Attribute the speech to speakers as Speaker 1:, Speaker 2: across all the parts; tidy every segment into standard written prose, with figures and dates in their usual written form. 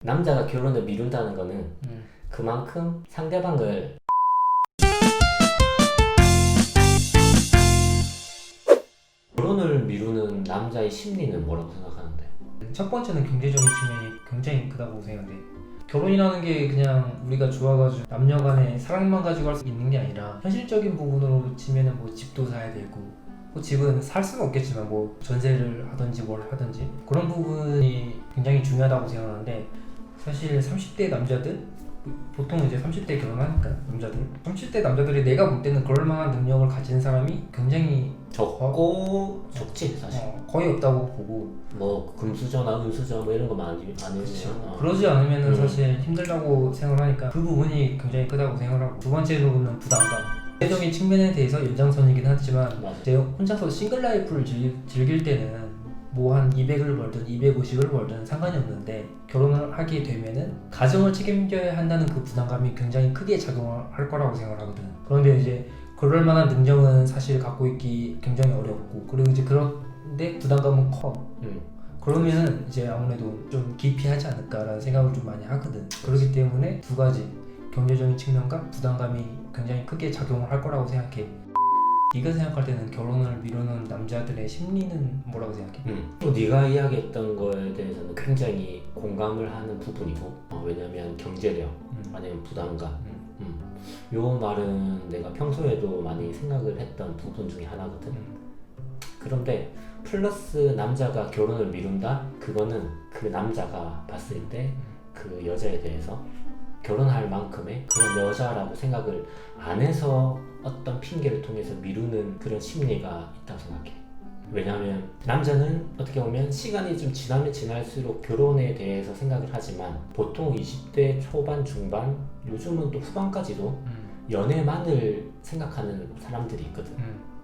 Speaker 1: 남자가 결혼을 미룬다는 거는 그만큼 상대방을 결혼을 미루는 남자의 심리는 뭐라고 생각하는데?
Speaker 2: 첫 번째는 경제적인 측면이 굉장히 크다고 생각해. 결혼이라는 게 그냥 우리가 좋아가지고 남녀 간의 사랑만 가지고 할 수 있는 게 아니라 현실적인 부분으로 치면은 뭐 집도 사야 되고, 뭐 집은 살 수는 없겠지만 뭐 전세를 하든지 뭘 하든지 그런 부분이 굉장히 중요하다고 생각하는데, 사실 30대 남자들, 보통 이제 30대 결혼하니까 남자들 30대 남자들이 내가 볼 때는 그럴 만한 능력을 가진 사람이 굉장히
Speaker 1: 적고 적지 사실.
Speaker 2: 거의 없다고 보고,
Speaker 1: 뭐 금수저나 은수저 뭐 이런 거 많으면
Speaker 2: 그러지 않으면은 사실 힘들다고 생각하니까 그 부분이 굉장히 크다고 생각하고, 두 번째 부분은 부담감. 경제적인 측면에 대해서 연장선이긴 하지만
Speaker 1: 맞아.
Speaker 2: 제가 혼자서 싱글 라이프를 즐길 때는 뭐 한 200을 벌든 250을 벌든 상관이 없는데, 결혼을 하게 되면은 가정을 책임져야 한다는 그 부담감이 굉장히 크게 작용할 거라고 생각을 하거든. 그런데 이제 그럴 만한 능력은 사실 갖고 있기 굉장히 어렵고, 그리고 이제 그런데 부담감은 커. 그러면은 이제 아무래도 좀 기피하지 않을까라는 생각을 좀 많이 하거든. 그렇기 때문에 두 가지, 경제적인 측면과 부담감이 굉장히 크게 작용을 할 거라고 생각해. 네가 생각할 때는 결혼을 미루는 남자들의 심리는 뭐라고 생각해?
Speaker 1: 또 네가 이야기했던 거에 대해서는 굉장히 공감을 하는 부분이고, 왜냐면 경제력 아니면 부담감, 요 말은 내가 평소에도 많이 생각을 했던 부분 중에 하나거든. 그런데 플러스 남자가 결혼을 미룬다? 그거는 그 남자가 봤을 때 그 여자에 대해서 결혼할 만큼의 그런 여자라고 생각을 안 해서 어떤 핑계를 통해서 미루는 그런 심리가 있다고 생각해. 왜냐하면 남자는 어떻게 보면 시간이 좀 지나면 지날수록 결혼에 대해서 생각을 하지만, 보통 20대 초반, 중반, 요즘은 또 후반까지도 연애만을 생각하는 사람들이 있거든.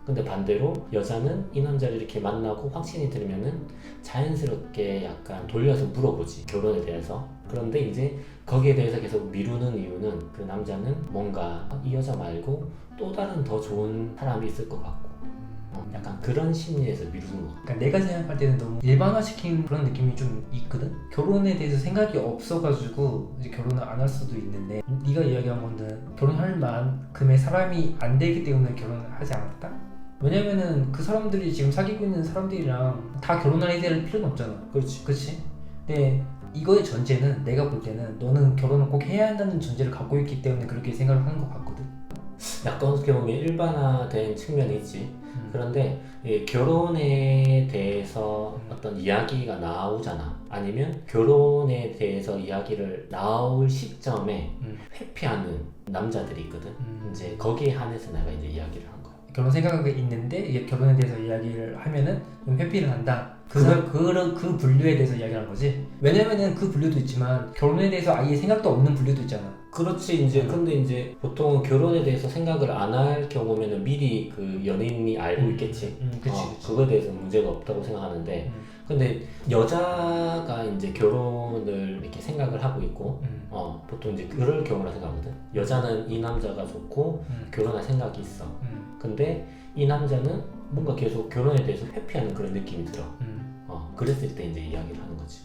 Speaker 1: 근데 반대로 여자는 이 남자를 이렇게 만나고 확신이 들면은 자연스럽게 약간 돌려서 물어보지, 결혼에 대해서. 그런데 이제 거기에 대해서 계속 미루는 이유는 그 남자는 뭔가 이 여자 말고 또 다른 더 좋은 사람이 있을 것 같고, 약간 그런 심리에서 미루는 것 같아.
Speaker 2: 그러니까 내가 생각할 때는 너무 일반화시킨 그런 느낌이 좀 있거든? 결혼에 대해서 생각이 없어가지고 이제 결혼을 안 할 수도 있는데, 네가 이야기한 건데 결혼할 만큼의 사람이 안 되기 때문에 결혼을 하지 않았다? 왜냐면은 그 사람들이 지금 사귀고 있는 사람들이랑 다 결혼해야 될 필요는 없잖아.
Speaker 1: 그렇지.
Speaker 2: 그치? 근데 이거의 전제는, 내가 볼 때는 너는 결혼을 꼭 해야 한다는 전제를 갖고 있기 때문에 그렇게 생각을 하는 것 같거든.
Speaker 1: 약간 어떻게 보면 일반화된 측면이 있지. 그런데 이 결혼에 대해서 어떤 이야기가 나오잖아. 아니면 결혼에 대해서 이야기를 나올 시점에 회피하는 남자들이 있거든. 이제 거기에 한해서 내가 이제 이야기를 한 거야.
Speaker 2: 결혼 생각이 있는데 이게 결혼에 대해서 이야기를 하면은 좀 회피를 한다. 그 분류에 대해서 이야기를 한 거지. 왜냐면은 그 분류도 있지만 결혼에 대해서 아예 생각도 없는 분류도 있잖아.
Speaker 1: 그렇지. 이제 근데 이제 보통 결혼에 대해서 생각을 안 할 경우면은 미리 그 연인이 알고 있겠지.
Speaker 2: 그치.
Speaker 1: 그거에 대해서 문제가 없다고 생각하는데, 근데 여자가 이제 결혼을 이렇게 생각을 하고 있고, 보통 이제 그럴 경우라 생각하거든. 여자는 이 남자가 좋고 결혼할 생각이 있어. 근데 이 남자는 뭔가 계속 결혼에 대해서 회피하는 그런 느낌이 들어. 그랬을 때 이제 이야기를 하는 거지.